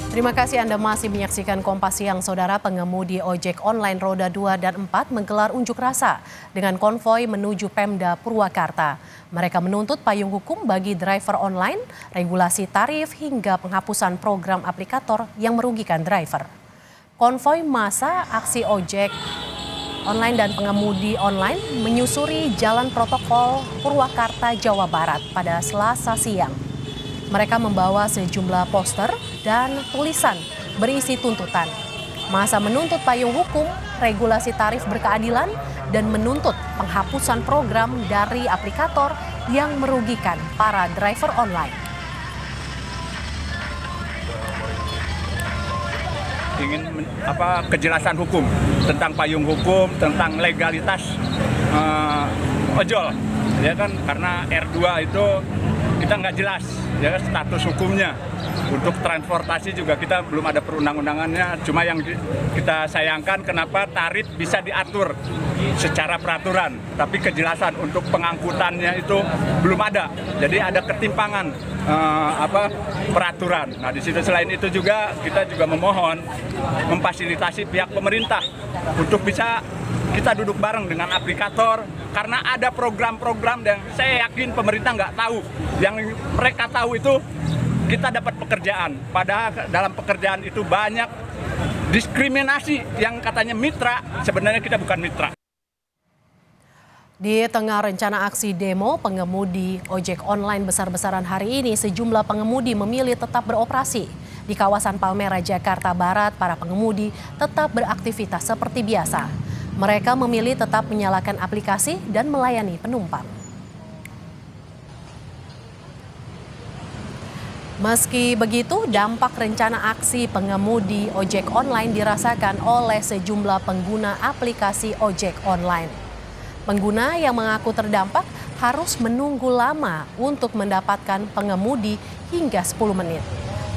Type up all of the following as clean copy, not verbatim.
Terima kasih Anda masih menyaksikan Kompas Siang, Saudara. Pengemudi ojek online roda 2 dan 4 menggelar unjuk rasa dengan konvoi menuju Pemda Purwakarta. Mereka menuntut payung hukum bagi driver online, regulasi tarif hingga penghapusan program aplikator yang merugikan driver. Konvoi massa aksi ojek online dan pengemudi online menyusuri Jalan Protokol Purwakarta, Jawa Barat pada Selasa siang. Mereka membawa sejumlah poster dan tulisan berisi tuntutan. Massa menuntut payung hukum, regulasi tarif berkeadilan, dan menuntut penghapusan program dari aplikator yang merugikan para driver online. Ingin kejelasan hukum tentang payung hukum, tentang legalitas ojol, ya kan, karena R2 itu kita nggak jelas ya status hukumnya. Untuk transportasi juga kita belum ada perundang-undangannya, cuma yang kita sayangkan kenapa tarif bisa diatur secara peraturan, tapi kejelasan untuk pengangkutannya itu belum ada. Jadi ada ketimpangan peraturan. Nah, di situ selain itu juga kita juga memohon memfasilitasi pihak pemerintah untuk bisa kita duduk bareng dengan aplikator, karena ada program-program yang saya yakin pemerintah nggak tahu. Yang mereka tahu itu kita dapat pekerjaan, padahal dalam pekerjaan itu banyak diskriminasi yang katanya mitra, sebenarnya kita bukan mitra. Di tengah rencana aksi demo pengemudi ojek online besar-besaran hari ini, sejumlah pengemudi memilih tetap beroperasi. Di kawasan Palmerah, Jakarta Barat, para pengemudi tetap beraktivitas seperti biasa. Mereka memilih tetap menyalakan aplikasi dan melayani penumpang. Meski begitu, dampak rencana aksi pengemudi ojek online dirasakan oleh sejumlah pengguna aplikasi ojek online. Pengguna yang mengaku terdampak harus menunggu lama untuk mendapatkan pengemudi hingga 10 menit.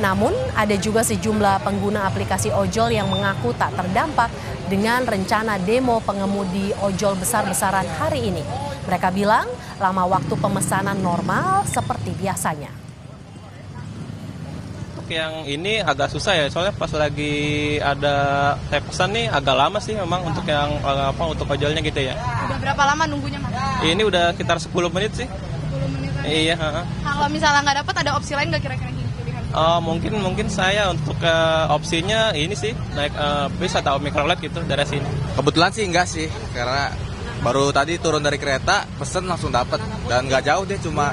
Namun, ada juga sejumlah pengguna aplikasi ojol yang mengaku tak terdampak dengan rencana demo pengemudi ojol besar-besaran hari ini. Mereka bilang lama waktu pemesanan normal seperti biasanya. Yang ini agak susah ya, soalnya pas lagi ada pesan nih agak lama sih memang untuk yang untuk ojolnya gitu ya. Udah berapa lama nunggunya, Mas? Ini udah sekitar 10 menit sih. 10 menit aja? Iya. Kalau misalnya nggak dapat, ada opsi lain nggak kira-kira pilihan? Mungkin saya untuk opsinya ini sih naik bis atau mikrolet gitu dari sini. Kebetulan sih enggak sih, karena baru tadi turun dari kereta, pesen langsung dapat dan nggak jauh deh, cuma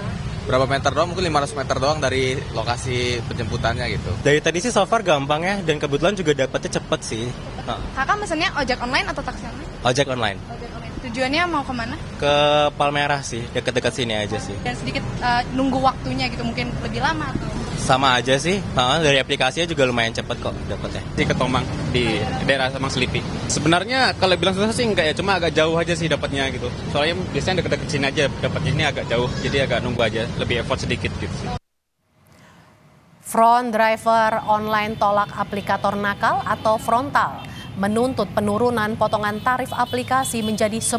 berapa meter doang, mungkin 500 meter doang dari lokasi penjemputannya gitu. Dari tadi sih so far gampang ya, dan kebetulan juga dapetnya cepet sih. Kakak mesennya ojek online atau taksi online? Ojek online. Ojek online. Tujuannya mau kemana? Ke Palmerah sih, deket-deket sini aja sih. Dan sedikit nunggu waktunya gitu, mungkin lebih lama atau? Sama aja sih, dari aplikasinya juga lumayan cepet kok dapetnya. Di Ketomang, di daerah Semang Selipi. Sebenarnya kalau bilang susah sih enggak ya, cuma agak jauh aja sih dapatnya gitu. Soalnya biasanya deket-deket sini aja, dapatnya ini agak jauh, jadi agak nunggu aja, lebih effort sedikit gitu sih. Front driver online tolak aplikator nakal atau frontal menuntut penurunan potongan tarif aplikasi menjadi 10%.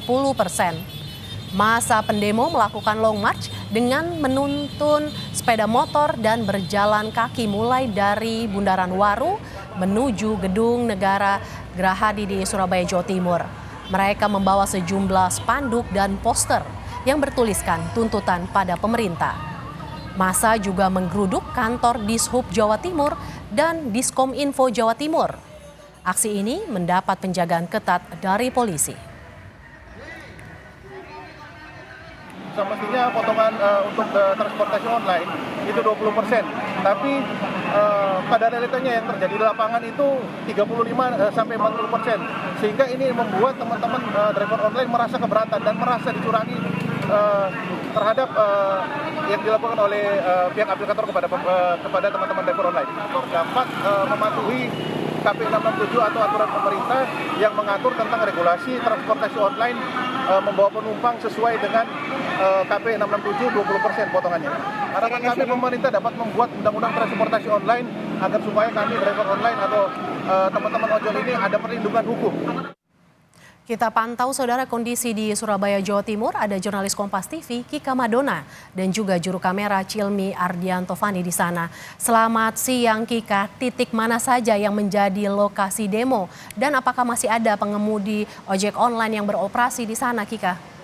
Masa pendemo melakukan long march dengan menuntun sepeda motor dan berjalan kaki mulai dari Bundaran Waru menuju Gedung Negara Gerahadi di Surabaya, Jawa Timur. Mereka membawa sejumlah spanduk dan poster yang bertuliskan tuntutan pada pemerintah. Masa juga menggeruduk kantor Dishub Jawa Timur dan Diskominfo Jawa Timur. Aksi ini mendapat penjagaan ketat dari polisi. Semestinya potongan untuk transportasi online itu 20%, tapi pada realitanya yang terjadi di lapangan itu 35 sampai 40%, sehingga ini membuat teman-teman driver online merasa keberatan dan merasa dicurangi terhadap yang dilakukan oleh pihak aplikator kepada teman-teman driver online. Dapat mematuhi KP 667 atau aturan pemerintah yang mengatur tentang regulasi transportasi online membawa penumpang sesuai dengan KP 667 20% potongannya. Harapan kami pemerintah dapat membuat undang-undang transportasi online agar supaya kami driver online atau teman-teman ojol ini ada perlindungan hukum. Kita pantau saudara kondisi di Surabaya, Jawa Timur. Ada jurnalis Kompas TV Kika Madona dan juga juru kamera Cilmi Ardiantovani di sana. Selamat siang Kika, titik mana saja yang menjadi lokasi demo dan apakah masih ada pengemudi ojek online yang beroperasi di sana Kika?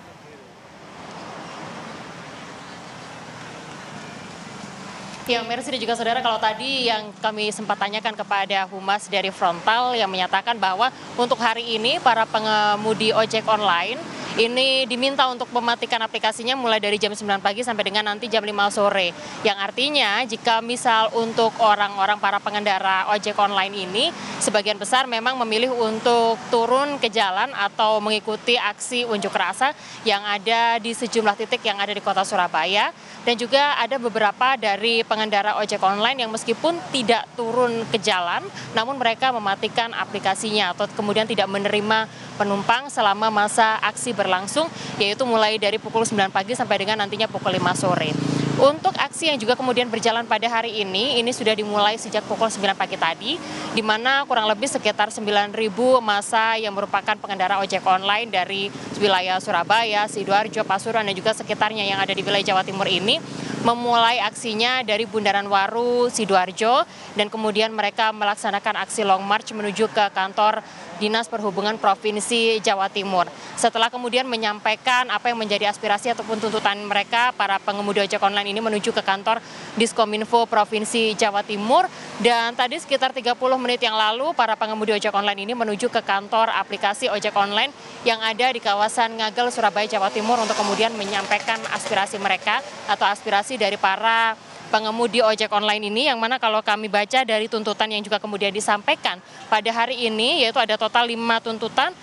Ya, Mercy dan juga saudara, kalau tadi yang kami sempat tanyakan kepada Humas dari Frontal yang menyatakan bahwa untuk hari ini para pengemudi ojek online ini diminta untuk mematikan aplikasinya mulai dari jam 9 pagi sampai dengan nanti jam 5 sore. Yang artinya jika misal untuk orang-orang para pengendara ojek online ini sebagian besar memang memilih untuk turun ke jalan atau mengikuti aksi unjuk rasa yang ada di sejumlah titik yang ada di kota Surabaya. Dan juga ada beberapa dari pengendara ojek online yang meskipun tidak turun ke jalan, namun mereka mematikan aplikasinya atau kemudian tidak menerima penumpang selama masa aksi berlangsung, yaitu mulai dari pukul 9 pagi sampai dengan nantinya pukul 5 sore. Untuk aksi yang juga kemudian berjalan pada hari ini sudah dimulai sejak pukul 9 pagi tadi, di mana kurang lebih sekitar 9.000 massa yang merupakan pengendara ojek online dari wilayah Surabaya, Sidoarjo, Pasuruan, dan juga sekitarnya yang ada di wilayah Jawa Timur ini memulai aksinya dari Bundaran Waru, Sidoarjo, dan kemudian mereka melaksanakan aksi long march menuju ke kantor Dinas Perhubungan Provinsi Jawa Timur. Setelah kemudian menyampaikan apa yang menjadi aspirasi ataupun tuntutan mereka, para pengemudi ojek online ini menuju ke kantor Diskominfo Provinsi Jawa Timur. Dan tadi sekitar 30 menit yang lalu, para pengemudi ojek online ini menuju ke kantor aplikasi ojek online yang ada di kawasan Ngagel, Surabaya, Jawa Timur untuk kemudian menyampaikan aspirasi mereka atau aspirasi dari para pengemudi ojek online ini, yang mana kalau kami baca dari tuntutan yang juga kemudian disampaikan pada hari ini, yaitu ada total 5 tuntutan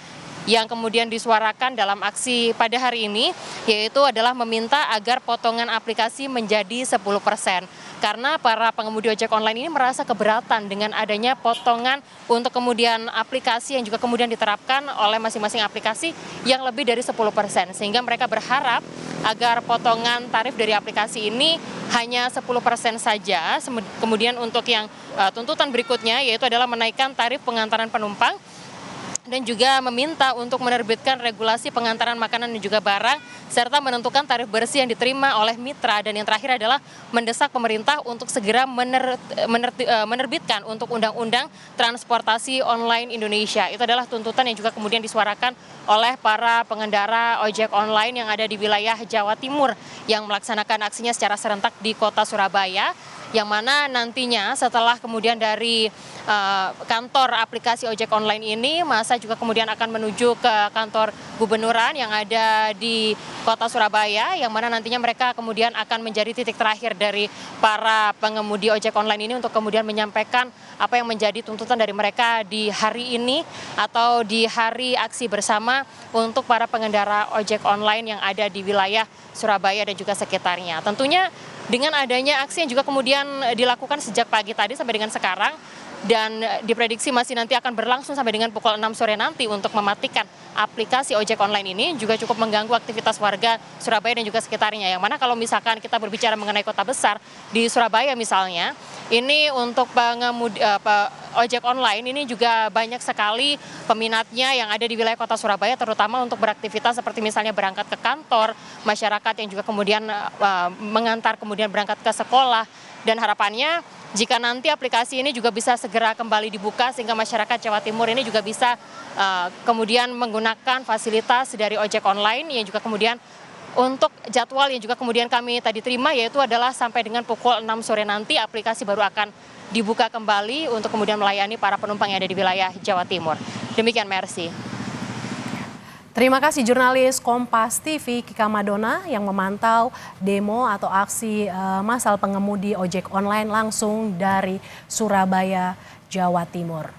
yang kemudian disuarakan dalam aksi pada hari ini, yaitu adalah meminta agar potongan aplikasi menjadi 10%. Karena para pengemudi ojek online ini merasa keberatan dengan adanya potongan untuk kemudian aplikasi yang juga kemudian diterapkan oleh masing-masing aplikasi yang lebih dari 10%. Sehingga mereka berharap agar potongan tarif dari aplikasi ini hanya 10% saja. Kemudian untuk yang tuntutan berikutnya yaitu adalah menaikkan tarif pengantaran penumpang dan juga meminta untuk menerbitkan regulasi pengantaran makanan dan juga barang, serta menentukan tarif bersih yang diterima oleh mitra. Dan yang terakhir adalah mendesak pemerintah untuk segera menerbitkan untuk Undang-Undang Transportasi Online Indonesia. Itu adalah tuntutan yang juga kemudian disuarakan oleh para pengendara ojek online yang ada di wilayah Jawa Timur yang melaksanakan aksinya secara serentak di kota Surabaya, yang mana nantinya setelah kemudian dari kantor aplikasi ojek online ini, masa juga kemudian akan menuju ke kantor gubernuran yang ada di kota Surabaya, yang mana nantinya mereka kemudian akan menjadi titik terakhir dari para pengemudi ojek online ini untuk kemudian menyampaikan apa yang menjadi tuntutan dari mereka di hari ini atau di hari aksi bersama untuk para pengendara ojek online yang ada di wilayah Surabaya dan juga sekitarnya. Tentunya dengan adanya aksi yang juga kemudian dilakukan sejak pagi tadi sampai dengan sekarang, dan diprediksi masih nanti akan berlangsung sampai dengan pukul 6 sore nanti untuk mematikan aplikasi ojek online ini, juga cukup mengganggu aktivitas warga Surabaya dan juga sekitarnya. Yang mana kalau misalkan kita berbicara mengenai kota besar di Surabaya misalnya, ini untuk pengemudi ojek online ini juga banyak sekali peminatnya yang ada di wilayah kota Surabaya, terutama untuk beraktivitas seperti misalnya berangkat ke kantor, masyarakat yang juga kemudian mengantar kemudian berangkat ke sekolah. Dan harapannya jika nanti aplikasi ini juga bisa segera kembali dibuka sehingga masyarakat Jawa Timur ini juga bisa kemudian menggunakan fasilitas dari ojek online, yang juga kemudian untuk jadwal yang juga kemudian kami tadi terima yaitu adalah sampai dengan pukul 6 sore nanti aplikasi baru akan dibuka kembali untuk kemudian melayani para penumpang yang ada di wilayah Jawa Timur. Demikian, Mercy. Terima kasih jurnalis Kompas TV Kika Madona yang memantau demo atau aksi massal pengemudi ojek online langsung dari Surabaya, Jawa Timur.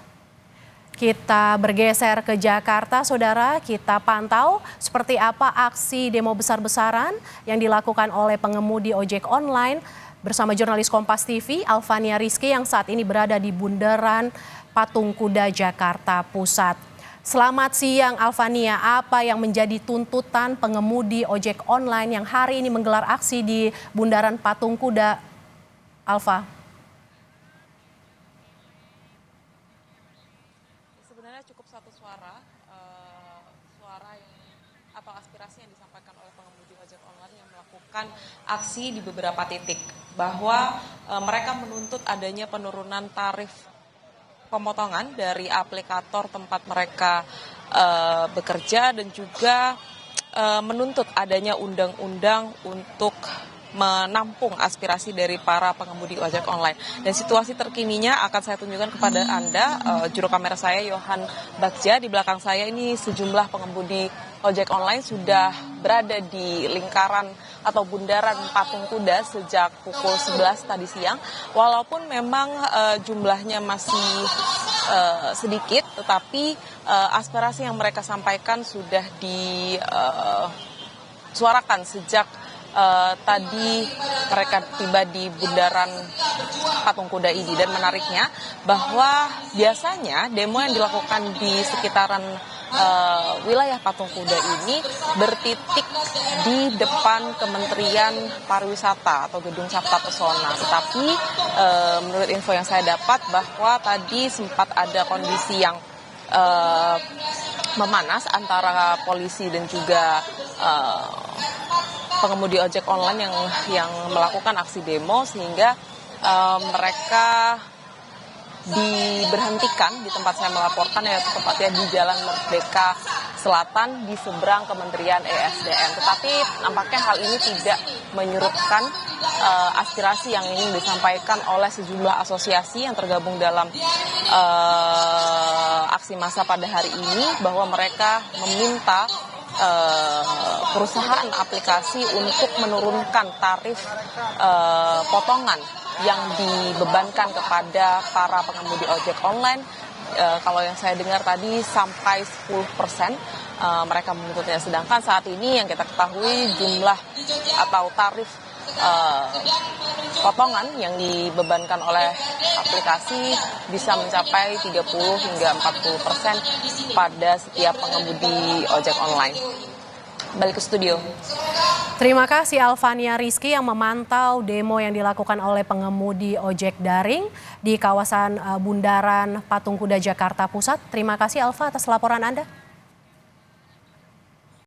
Kita bergeser ke Jakarta, saudara. Kita pantau seperti apa aksi demo besar-besaran yang dilakukan oleh pengemudi ojek online bersama jurnalis Kompas TV Alfania Rizky yang saat ini berada di Bundaran Patung Kuda, Jakarta Pusat. Selamat siang Alfania, apa yang menjadi tuntutan pengemudi ojek online yang hari ini menggelar aksi di Bundaran Patung Kuda, Alfa? Sebenarnya cukup satu suara suara atau aspirasi yang disampaikan oleh pengemudi ojek online yang melakukan aksi di beberapa titik, bahwa mereka menuntut adanya penurunan tarif pemotongan dari aplikator tempat mereka bekerja, dan juga menuntut adanya undang-undang untuk menampung aspirasi dari para pengemudi ojek online. Dan situasi terkininya akan saya tunjukkan kepada Anda, juru kamera saya Yohan Bagja. Di belakang saya ini sejumlah pengemudi ojek online sudah berada di lingkaran atau bundaran Patung Kuda sejak pukul 11 tadi siang. Walaupun memang jumlahnya masih sedikit, tetapi aspirasi yang mereka sampaikan sudah disuarakan sejak tadi mereka tiba di bundaran Patung Kuda ini. Dan menariknya bahwa biasanya demo yang dilakukan di sekitaran wilayah Patung Kuda ini bertitik di depan Kementerian Pariwisata atau Gedung Sabta Pesona. Tetapi menurut info yang saya dapat bahwa tadi sempat ada kondisi yang memanas antara polisi dan juga pengemudi ojek online yang melakukan aksi demo, sehingga mereka diberhentikan di tempat saya melaporkan, yaitu tepatnya di Jalan Merdeka Selatan di seberang Kementerian ESDM. Tetapi nampaknya hal ini tidak menyurutkan aspirasi yang ingin disampaikan oleh sejumlah asosiasi yang tergabung dalam aksi massa pada hari ini, bahwa mereka meminta perusahaan aplikasi untuk menurunkan tarif potongan yang dibebankan kepada para pengemudi ojek online. Kalau yang saya dengar tadi sampai 10% mereka menuntutnya. Sedangkan saat ini yang kita ketahui jumlah atau tarif potongan yang dibebankan oleh aplikasi bisa mencapai 30 hingga 40% pada setiap pengemudi ojek online. Balik ke studio. Terima kasih Alvania Rizky yang memantau demo yang dilakukan oleh pengemudi ojek daring di kawasan Bundaran Patung Kuda Jakarta Pusat. Terima kasih Alva atas laporan Anda.